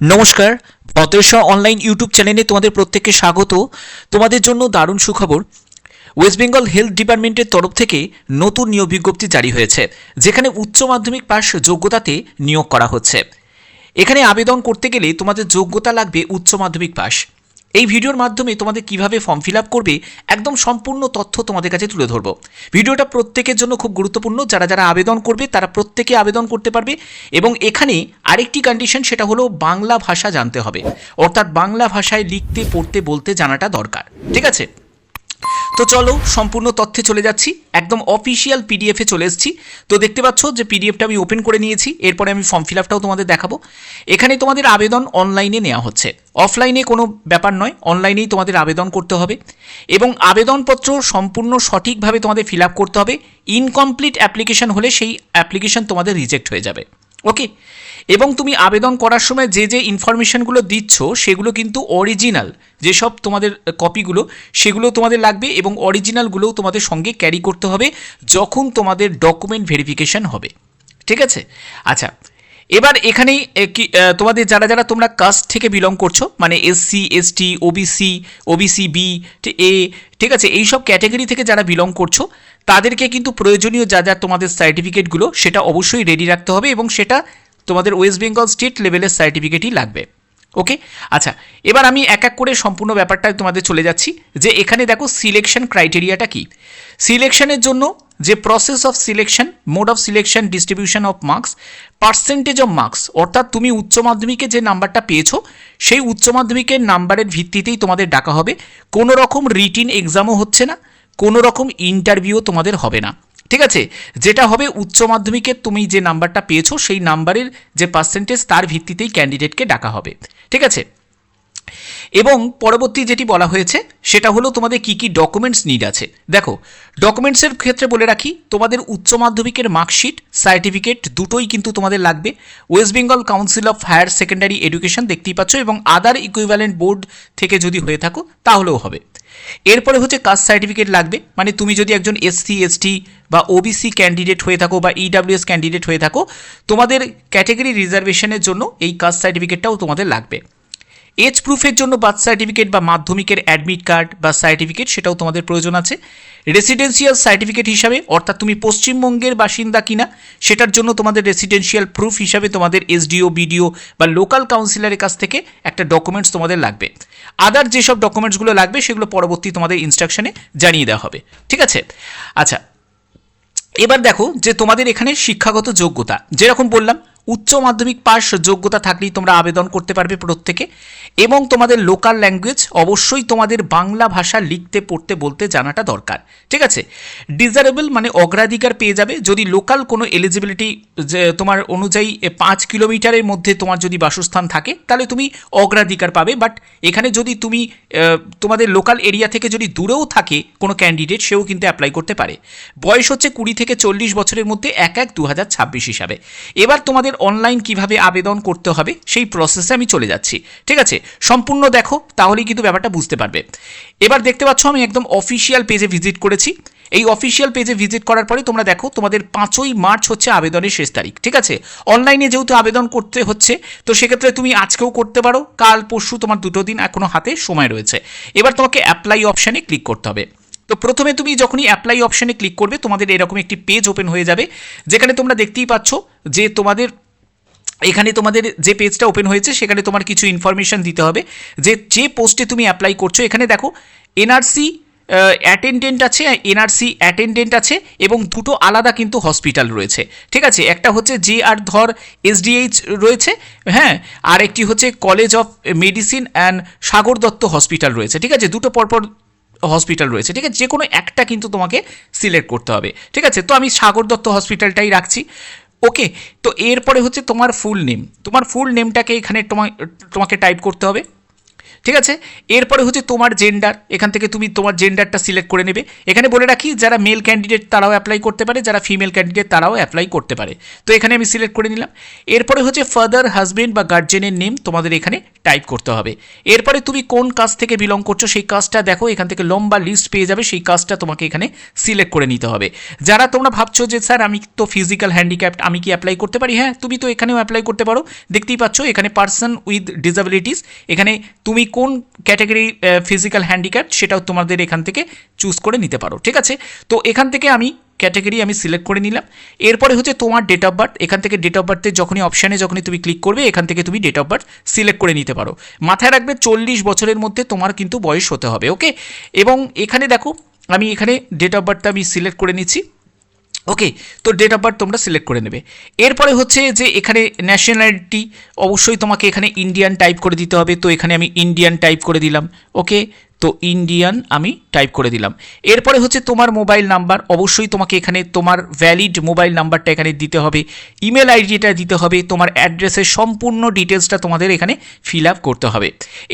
নমস্কার, পতেশ্বর online YouTube চ্যানেলে তোমাদের প্রত্যেককে স্বাগত। তোমাদের জন্য দারুণ সুখবর। ওয়েস্ট বেঙ্গল হেলথ ডিপার্টমেন্টের তরফ থেকে নতুন নিয়োগ বিজ্ঞপ্তি জারি হয়েছে, যেখানে উচ্চ মাধ্যমিক পাস যোগ্যতাতে নিয়োগ করা হচ্ছে। এখানে আবেদন করতে গেলে তোমাদের যোগ্যতা লাগবে উচ্চ মাধ্যমিক পাস। এই ভিডিওর মাধ্যমে তোমাদের কিভাবে ফর্ম ফিল আপ করবে একদম সম্পূর্ণ তথ্য তোমাদের কাছে তুলে ধরবো। ভিডিওটা প্রত্যেকের জন্য খুব গুরুত্বপূর্ণ। যারা যারা আবেদন করবে তারা প্রত্যেকে আবেদন করতে পারবে। এবং এখানে আরেকটি কন্ডিশন, সেটা হলো বাংলা ভাষা জানতে হবে, অর্থাৎ বাংলা ভাষায় লিখতে পড়তে বলতে জানাটা দরকার। ঠিক আছে, তো চলো সম্পূর্ণ তথ্যে চলে যাচ্ছি। একদম অফিসিয়াল পিডিএফে চলে এসেছি। তো দেখতে পাচ্ছ যে পিডিএফটা আমি ওপেন করে নিয়েছি। এরপরে আমি ফর্ম ফিল আপটাও তোমাদের দেখাবো। এখানে তোমাদের আবেদন অনলাইনে নেওয়া হচ্ছে, অফলাইনে কোনো ব্যাপার নয়, অনলাইনেই তোমাদের আবেদন করতে হবে। এবং আবেদনপত্র সম্পূর্ণ সঠিকভাবে তোমাদের ফিল আপ করতে হবে। ইনকমপ্লিট অ্যাপ্লিকেশন হলে সেই অ্যাপ্লিকেশন তোমাদের রিজেক্ট হয়ে যাবে। ওকে, এবং তুমি আবেদন করার সময় যে যে ইনফরমেশানগুলো দিচ্ছ সেগুলো কিন্তু অরিজিনাল, যেসব তোমাদের কপিগুলো সেগুলো তোমাদের লাগবে, এবং অরিজিনালগুলোও তোমাদের সঙ্গে ক্যারি করতে হবে যখন তোমাদের ডকুমেন্ট ভেরিফিকেশান হবে। ঠিক আছে, আচ্ছা, এবার এখানেই তোমাদের যারা যারা তোমরা কাস্ট থেকে বিলং করছো, মানে SC, ST, OBC, OBC B, A, ঠিক আছে, এইসব ক্যাটাগরি থেকে যারা বিলং করছো তাদেরকে কিন্তু প্রয়োজনীয় যা যা তোমাদের সার্টিফিকেটগুলো সেটা অবশ্যই রেডি রাখতে হবে, এবং সেটা তোমাদের ওয়েস্ট বেঙ্গল স্টেট লেভেলের সার্টিফিকেটই লাগবে। ওকে, আচ্ছা, এবার আমি এক এক করে সম্পূর্ণ ব্যাপারটা তোমাদের চলে যাচ্ছি। যে এখানে দেখো সিলেকশন ক্রাইটেরিয়াটা কি। সিলেকশনের জন্য যে process of selection, mode of selection, distribution of marks, percentage of marks, অর্থাৎ তুমি উচ্চ মাধ্যমিকে যে নাম্বারটা পেয়েছো সেই উচ্চ মাধ্যমিকের নাম্বারের ভিত্তিতেই তোমাদের ডাকা হবে। কোনো রকম রিটিন এক্সামও হচ্ছে না, কোনো রকম ইন্টারভিউ তোমাদের হবে না। ঠিক আছে, যেটা হবে উচ্চ মাধ্যমিকের তুমি যে নাম্বারটা পেয়েছো সেই নাম্বারের যে পার্সেন্টেজ তার ভিত্তিতেই ক্যান্ডিডেটকে ডাকা হবে। ঠিক আছে, এবং পরবর্তী যেটি বলা হয়েছে সেটা হলো তোমাদের কি কি ডকুমেন্টস নিড আছে। দেখো, ডকুমেন্টসের ক্ষেত্রে বলে রাখি, তোমাদের উচ্চ মাধ্যমিকের মার্কশিট, সার্টিফিকেট দুটোই কিন্তু তোমাদের লাগবে। West Bengal Council of Higher Secondary Education দেখতেই পাচ্ছ, এবং আদার ইকুইভ্যালেন্ট বোর্ড থেকে যদি হয়ে থাকো তাহলেও হবে। এরপরে হচ্ছে কাস্ট সার্টিফিকেট লাগবে, মানে তুমি যদি একজন এসসি, এসটি বা ওবিসি ক্যান্ডিডেট হয়ে থাকো বা ইডাব্লিউএস ক্যান্ডিডেট হয়ে থাকো, তোমাদের ক্যাটেগরি রিজার্ভেশনের জন্য এই কাস্ট সার্টিফিকেটটাও তোমাদের লাগবে। এজ প্রুফের জন্য বার্থ সার্টিফিকেট বা মাধ্যমিকের অ্যাডমিট কার্ড বা সার্টিফিকেট সেটাও তোমাদের প্রয়োজন আছে। রেসিডেন্সিয়াল সার্টিফিকেট হিসাবে, অর্থাৎ তুমি পশ্চিমবঙ্গের বাসিন্দা কিনা সেটার জন্য তোমাদের রেসিডেন্সিয়াল প্রুফ হিসাবে তোমাদের এসডিও, বিডিও বা লোকাল কাউন্সিলরের কাছ থেকে একটা ডকুমেন্টস তোমাদের লাগবে। আদার যেসব ডকুমেন্টসগুলো লাগবে সেগুলো পরবর্তী তোমাদের ইনস্ট্রাকশনে জানিয়ে দেওয়া হবে। ঠিক আছে, আচ্ছা, এবার দেখো যে তোমাদের এখানে শিক্ষাগত যোগ্যতা, যেরকম বললাম উচ্চ মাধ্যমিক পাস যোগ্যতা থাকলেই তোমরা আবেদন করতে পারবে প্রত্যেকে। এবং তোমাদের লোকাল ল্যাঙ্গুয়েজ, অবশ্যই তোমাদের বাংলা ভাষা লিখতে পড়তে বলতে জানাটা দরকার। ঠিক আছে, ডিজারেবল মানে অগ্রাধিকার পেয়ে যাবে যদি লোকাল কোনো এলিজিবিলিটি তোমার অনুযায়ী 5 কিলোমিটারের মধ্যে তোমার যদি বাসস্থান থাকে তাহলে তুমি অগ্রাধিকার পাবে। বাট এখানে যদি তুমি তোমাদের লোকাল এরিয়া থেকে যদি দূরেও থাকে কোনো ক্যান্ডিডেট, সেও কিন্তু অ্যাপ্লাই করতে পারে। বয়স হচ্ছে 20 থেকে 40 বছরের মধ্যে 1/1/2026 হিসাবে। এবার তোমাদের অনলাইন কিভাবে আবেদন করতে হবে সেই প্রসেসে আমি চলে যাচ্ছি। ঠিক আছে, সম্পূর্ণ দেখো, তাহলেই কিন্তু ব্যাপারটা বুঝতে পারবে। এবার দেখতে পাচ্ছ আমি একদম অফিসিয়াল পেজে ভিজিট করেছি। এই অফিসিয়াল পেজে ভিজিট করার পরে তোমরা দেখো তোমাদের 5ই মার্চ হচ্ছে আবেদনের শেষ তারিখ। ঠিক আছে, অনলাইনে যেহেতু আবেদন করতে হচ্ছে তো সেক্ষেত্রে তুমি আজকেও করতে পারো, কাল পরশু তোমার 2 দিন এখনো হাতে সময় রয়েছে। এবার তোমাকে অ্যাপ্লাই অপশানে ক্লিক করতে হবে। তো প্রথমে তুমি যখনই অ্যাপ্লাই অপশানে ক্লিক করবে তোমাদের এরকম একটি পেজ ওপেন হয়ে যাবে, যেখানে তোমরা দেখতেই পাচ্ছ যে তোমাদের এখানে তোমাদের যে পেজটা ওপেন হয়েছে সেখানে তোমার কিছু ইনফরমেশান দিতে হবে যে পোস্টে তুমি অ্যাপ্লাই করছো। এখানে দেখো এনআরসি অ্যাটেন্ডেন্ট আছে, এনআরসি অ্যাটেন্ডেন্ট আছে, এবং দুটো আলাদা কিন্তু হসপিটাল রয়েছে। ঠিক আছে, একটা হচ্ছে যে আর ধর এসডিএইচ রয়েছে, হ্যাঁ, আর একটি হচ্ছে college of medicine and Sagar Dutta hospital রয়েছে। ঠিক আছে, দুটো পরপর হসপিটাল রয়েছে। ঠিক আছে, যে কোনো একটা কিন্তু তোমাকে সিলেক্ট করতে হবে। ঠিক আছে, তো আমি সাগর দত্ত হসপিটালটাই রাখছি। ওকে, তো এরপরে হচ্ছে তোমার ফুল নেম। তোমার ফুল নেমটাকে এখানে তোমাকে টাইপ করতে হবে। ঠিক আছে। এরপরে হচ্ছে তোমার জেন্ডার, এখান থেকে তুমি তোমার জেন্ডারটা সিলেক্ট করে নেবে। এখানে বলে রাখি যারা মেল ক্যান্ডিডেট তারাও অ্যাপ্লাই করতে পারে, যারা ফিমেল ক্যান্ডিডেট তারাও অ্যাপ্লাই করতে পারে। তো এখানে আমি সিলেক্ট করে নিলাম। এরপরে হচ্ছে ফাদার, হাজবেন্ড বা গার্জেনের নেম তোমাদের এখানে টাইপ করতে হবে। এরপরে তুমি কোন কাস্ট থেকে বিলং করছো সেই কাস্টটা দেখো, এখান থেকে লম্বা লিস্ট পেয়ে যাবে, সেই কাস্টটা তোমাকে এখানে সিলেক্ট করে নিতে হবে। যারা তোমরা ভাবছো যে স্যার আমি তো ফিজিক্যাল হ্যান্ডিক্যাপ্ট, আমি কি অ্যাপ্লাই করতে পারি? হ্যাঁ, তুমি তো এখানেও অ্যাপ্লাই করতে পারো। দেখতেই পাচ্ছ এখানে পার্সন উইথ ডিসএবিলিটিস, এখানে তুমি কোন ক্যাটাগরি ফিজিক্যাল হ্যান্ডিক্যাপ্ট সেটাও তোমাদের এখান থেকে চুজ করে নিতে পারো। ঠিক আছে, তো এখান থেকে আমি ক্যাটাগরি আমি সিলেক্ট করে নিলাম। এরপরে হচ্ছে তোমার ডেট অফ বার্থ, এখান থেকে ডেট অফ বার্থের যখনই অপশানে যখনই তুমি ক্লিক করবে এখান থেকে তুমি ডেট অফ বার্থ সিলেক্ট করে নিতে পারো। মাথায় রাখবে 40 বছরের মধ্যে তোমার কিন্তু বয়স হতে হবে। ওকে, এবং এখানে দেখো আমি এখানে ডেট অফ বার্থটা আমি সিলেক্ট করে নিচ্ছি। ওকে, তো ডেট অফ বার্থ তোমরা সিলেক্ট করে নেবে। এরপরে হচ্ছে যে এখানে ন্যাশনালিটি অবশ্যই তোমাকে এখানে ইন্ডিয়ান টাইপ করে দিতে হবে। তো এখানে আমি ইন্ডিয়ান টাইপ করে দিলাম। ওকে, তো ইন্ডিয়ান আমি টাইপ করে দিলাম। এরপরে হচ্ছে তোমার মোবাইল নাম্বার, অবশ্যই তোমাকে এখানে তোমার ভ্যালিড মোবাইল নাম্বারটা এখানে দিতে হবে, ইমেল আইডিটা দিতে হবে, তোমার অ্যাড্রেসের সম্পূর্ণ ডিটেলসটা তোমাদের এখানে ফিল আপ করতে হবে।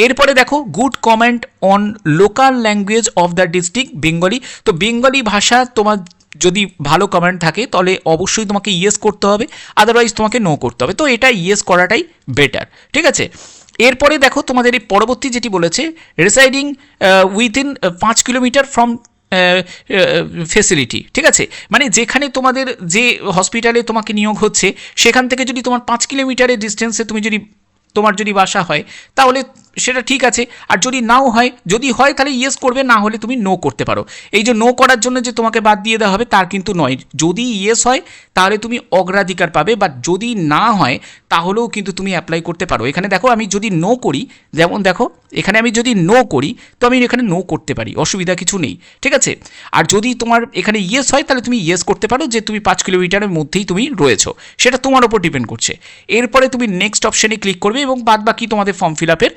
এরপরে দেখো good comment on local language of the district Bengali. তো বেঙ্গলি ভাষা তোমার যদি ভালো কমেন্ট থাকে তাহলে অবশ্যই তোমাকে ইয়েস করতে হবে, আদারওয়াইজ তোমাকে নো করতে হবে। তো এটা ইয়েস করাটাই বেটার। ঠিক আছে, এরপরে দেখো তোমাদের এই পরবর্তী যেটি বলেছে রেসাইডিং উইথিন 5 কিলোমিটার ফ্রম ফেসিলিটি। ঠিক আছে, মানে যেখানে তোমাদের যে হসপিটালে তোমাকে নিয়োগ হচ্ছে সেখান থেকে যদি তোমার 5 কিলোমিটারের ডিস্টেন্সে তুমি যদি তোমার যদি বাসা হয় তাহলে সেটা ঠিক আছে, আর যদি নাও হয়, যদি হয় তাহলে ইয়েস করবে, না হলে তুমি নো করতে পারো। এই যে নো করার জন্য যে তোমাকে বাদ দিয়ে দেওয়া হবে তার কিন্তু নয়, যদি ইয়েস হয় তাহলে তুমি অগ্রাধিকার পাবে, বা যদি না হয় তাহলেও কিন্তু তুমি অ্যাপ্লাই করতে পারো। এখানে দেখো আমি যদি নো করি, যেমন দেখো এখানে আমি যদি নো করি তো আমি এখানে নো করতে পারি, অসুবিধা কিছু নেই। ঠিক আছে, আর যদি তোমার এখানে ইয়েস হয় তাহলে তুমি ইয়েস করতে পারো যে তুমি 5 কিলোমিটারের মধ্যেই তুমি রয়েছো, সেটা তোমার ওপর ডিপেন্ড করছে। এরপরে তুমি নেক্সট অপশানে ক্লিক করবে এবং বাদ বাকি তোমাদের ফর্ম ফিল আপের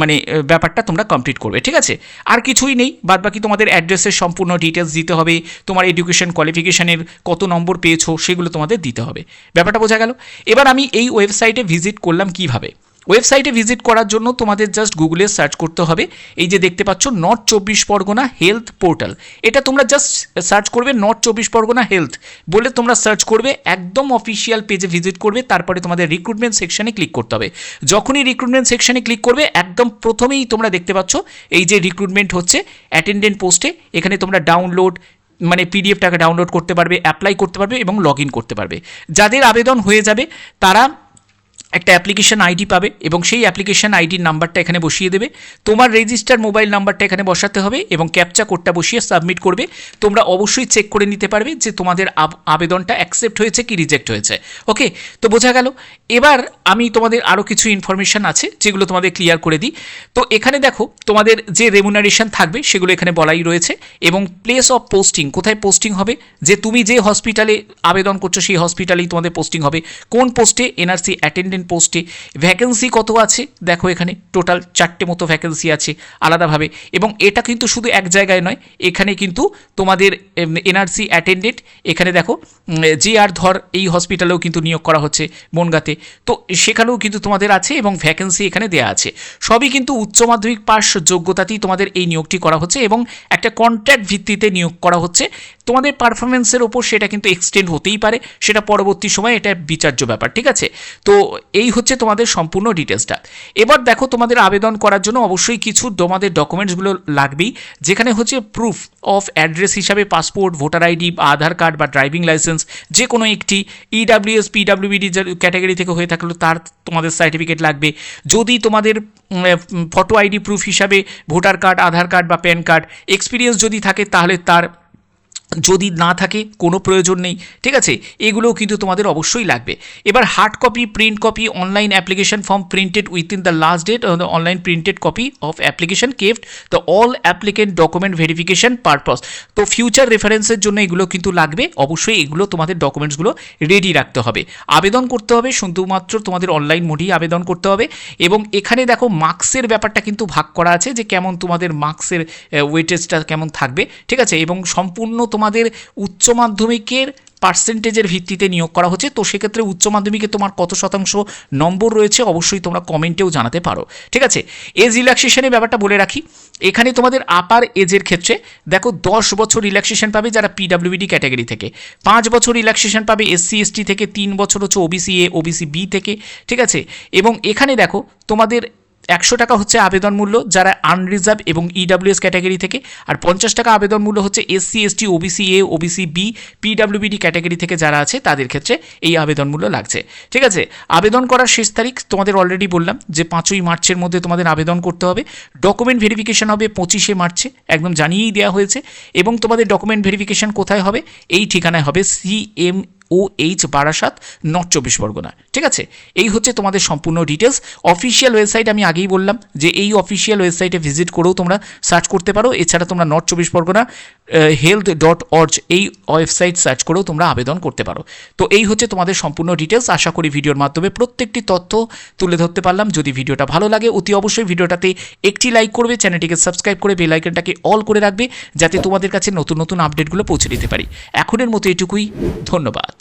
মানে ব্যাপারটা তোমরা কমপ্লিট করবে। ঠিক আছে, আর কিছুই নেই, বাদ বাকি তোমাদের অ্যাড্রেসের সম্পূর্ণ ডিটেলস দিতে হবে, তোমার এডুকেশন কোয়ালিফিকেশানের কত নম্বর পেয়েছো সেগুলো তোমাদের দিতে হবে। ব্যাপারটা বোঝা গেল। এবার আমি এই ওয়েবসাইটে ভিজিট করলাম কিভাবে। ওয়েবসাইটে ভিজিট করার জন্য তোমাদের জাস্ট গুগলে সার্চ করতে হবে, এই যে দেখতে পাচ্ছ নর্থ 24 পরগনা হেলথ পোর্টাল, এটা তোমরা জাস্ট সার্চ করবে নর্থ 24 পরগনা হেলথ বলে তোমরা সার্চ করবে, একদম অফিসিয়াল পেজে ভিজিট করবে। তারপরে তোমাদের রিক্রুটমেন্ট সেকশনে ক্লিক করতে হবে। যখনই রিক্রুটমেন্ট সেকশনে ক্লিক করবে একদম প্রথমেই তোমরা দেখতে পাচ্ছ এই যে রিক্রুটমেন্ট হচ্ছে অ্যাটেন্ডেন্ট পোস্টে, এখানে তোমরা ডাউনলোড মানে পিডিএফটাকে ডাউনলোড করতে পারবে, অ্যাপ্লাই করতে পারবে এবং লগ ইন করতে পারবে। যাদের আবেদন হয়ে যাবে তারা একটা অ্যাপ্লিকেশন আইডি পাবে এবং সেই অ্যাপ্লিকেশন আইডির নাম্বারটা এখানে বসিয়ে দেবে, তোমার রেজিস্টার মোবাইল নাম্বারটা এখানে বসাতে হবে এবং ক্যাপচা কোডটা বসিয়ে সাবমিট করবে। তোমরা অবশ্যই চেক করে নিতে পারবে যে তোমাদের আবেদনটা অ্যাকসেপ্ট হয়েছে কি রিজেক্ট হয়েছে। ওকে, তো বোঝা গেল। এবার আমি তোমাদের আরও কিছু ইনফরমেশান আছে যেগুলো তোমাদের ক্লিয়ার করে দিই। তো এখানে দেখো তোমাদের যে রেমুনারেশন থাকবে সেগুলো এখানে বলাই রয়েছে, এবং প্লেস অফ পোস্টিং, কোথায় পোস্টিং হবে, যে তুমি যে হসপিটালে আবেদন করছো সেই হসপিটালেই তোমাদের পোস্টিং হবে, কোন পোস্টে, এনআরসি অ্যাটেন্ডেন্ট পোস্টে। ভ্যাকেন্সি কত আছে দেখো, এখানে টোটাল 4টে মতো ভ্যাকেন্সি আছে আলাদাভাবে, এবং এটা কিন্তু শুধু এক জায়গায় নয়, এখানে কিন্তু তোমাদের এনআরসি অ্যাটেন্ডেন্ট এখানে দেখো জি আর ধর এই হসপিটালেও কিন্তু নিয়োগ করা হচ্ছে বনগাঁতে, তো সেখানেও কিন্তু তোমাদের আছে এবং ভ্যাকেন্সি এখানে দেওয়া আছে। সবই কিন্তু উচ্চ মাধ্যমিক পাস যোগ্যতাতেই তোমাদের এই নিয়োগটি করা হচ্ছে এবং একটা কন্ট্রাক্ট ভিত্তিতে নিয়োগ করা হচ্ছে। তোমাদের পারফরমেন্সের ওপর সেটা কিন্তু এক্সটেন্ড হতেই পারে, সেটা পরবর্তী সময় এটা বিচার্য ব্যাপার। ঠিক আছে, তো এই হচ্ছে তোমাদের সম্পূর্ণ ডিটেলসটা। এবার দেখো তোমাদের আবেদন করার জন্য অবশ্যই কিছু তোমাদের ডকুমেন্টসগুলো লাগবেই, যেখানে হচ্ছে প্রুফ অফ অ্যাড্রেস হিসাবে পাসপোর্ট, ভোটার আইডি, আধার কার্ড বা ড্রাইভিং লাইসেন্স যে কোনো একটি, ইডাব্লিউএস পিডাব্লিউবিডি ক্যাটাগরি থেকে হয়ে থাকলে তার তোমাদের সার্টিফিকেট লাগবে। যদি তোমাদের ফটো আইডি প্রুফ হিসাবে ভোটার কার্ড, আধার কার্ড বা প্যান কার্ড, এক্সপিরিয়েন্স যদি থাকে তাহলে তার, যদি না থাকে কোনো প্রয়োজন নেই। ঠিক আছে, এগুলোও কিন্তু তোমাদের অবশ্যই লাগবে। এবার hard copy, print copy, online application form printed within the last date, online printed copy of application kept the all applicant document verification purpose. তো ফিউচার রেফারেন্সের জন্য এগুলো কিন্তু লাগবে, অবশ্যই এগুলো তোমাদের ডকুমেন্টসগুলো রেডি রাখতে হবে। আবেদন করতে হবে শুধুমাত্র তোমাদের অনলাইন মোডেই আবেদন করতে হবে। এবং এখানে দেখো মার্কসের ব্যাপারটা কিন্তু ভাগ করা আছে, যে কেমন তোমাদের মার্কসের ওয়েটেজটা কেমন থাকবে। ঠিক আছে, এবং সম্পূর্ণ তোমাদের উচ্চ মাধ্যমিকের পার্সেন্টেজের ভিত্তিতে নিয়োগ করা হচ্ছে। তো সেক্ষেত্রে উচ্চ মাধ্যমিকে তোমার কত শতাংশ নম্বর রয়েছে অবশ্যই তোমরা কমেন্টেও জানাতে পারো। ঠিক আছে, এজ রিল্যাক্সেশনের ব্যাপারটা বলে রাখি। এখানে তোমাদের আপার এজের ক্ষেত্রে দেখো 10 বছর রিল্যাক্সেশন পাবে যারা পিডাব্লিউডি ক্যাটাগরি থেকে, 5 বছর রিল্যাক্সেশন পাবে এসসি এসটি থেকে, 3 বছর হচ্ছে ওবিসি এ ওবিসি বি থেকে। ঠিক আছে, এবং এখানে দেখো তোমাদের 100 টাকা হচ্ছে আবেদন মূল্য যারা আনরিজার্ভ এবং ইডাব্লিউএস ক্যাটাগরি থেকে, আর 50 টাকা আবেদন মূল্য হচ্ছে SC ST OBC A OBC B PWBD category থেকে যারা আছে তাদের ক্ষেত্রে এই আবেদন মূল্য লাগছে। ঠিক আছে, আবেদন করার শেষ তারিখ তোমাদের অলরেডি বললাম যে 5ই মার্চের মধ্যে তোমাদের আবেদন করতে হবে। ডকুমেন্ট ভেরিফিকেশন হবে 25শে মার্চে, একদম জানিয়েই দেওয়া হয়েছে। এবং তোমাদের ডকুমেন্ট ভেরিফিকেশন কোথায় হবে? এই ঠিকানায় হবে CMOH বারাসাত, নর্থ 24 পরগনা। ঠিক আছে, এই হচ্ছে তোমাদের সম্পূর্ণ ডিটেলস। অফিসিয়াল ওয়েবসাইট আমি আগেই বললাম যে এই অফিসিয়াল ওয়েবসাইটে ভিজিট করেও তোমরা সার্চ করতে পারো। এছাড়া তোমরা নর্থ 24 পরগনা health.org এই ওয়েবসাইট সার্চ করেও তোমরা আবেদন করতে পারো। তো এই হচ্ছে তোমাদের সম্পূর্ণ ডিটেলস। আশা করি ভিডিওর মাধ্যমে প্রত্যেকটি তথ্য তুলে ধরতে পারলাম। যদি ভিডিওটা ভালো লাগে অতি অবশ্যই ভিডিওটাতে একটি লাইক করবে, চ্যানেলটিকে সাবস্ক্রাইব করে বেল আইকনটাকে অল করে রাখবে যাতে তোমাদের কাছে নতুন নতুন আপডেটগুলো পৌঁছে দিতে পারি। এখনের মতো এটুকুই, ধন্যবাদ।